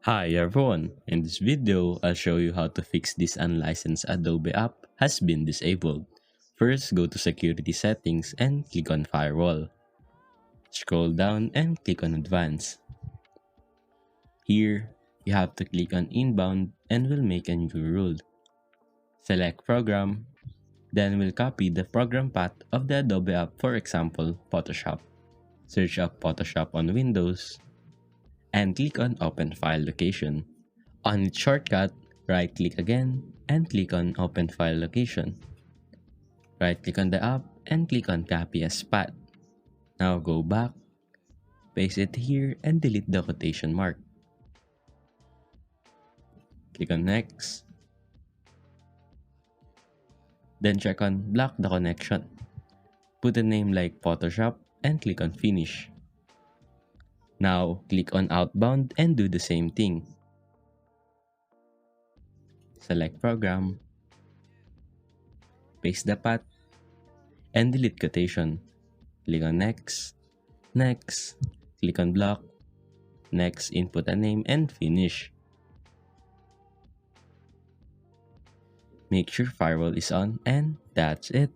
Hi everyone, in this video I'll show you how to fix this unlicensed Adobe app has been disabled. First, go to security settings and click on firewall. Scroll down and click on advanced. Here, you have to click on inbound and we'll make a new rule. Select program, then we'll copy the program path of the Adobe app, for example, Photoshop. Search up Photoshop on Windows and click on Open File Location. On its shortcut, right-click again and click on Open File Location. Right-click on the app and click on Copy as Path. Now go back, paste it here and delete the quotation mark. Click on Next. Then check on Block the connection. Put a name like Photoshop and click on Finish. Now click on Outbound and do the same thing. Select Program, paste the path, and delete quotation. Click on Next, Next, click on Block, Next, input a name and Finish. Make sure firewall is on and that's it.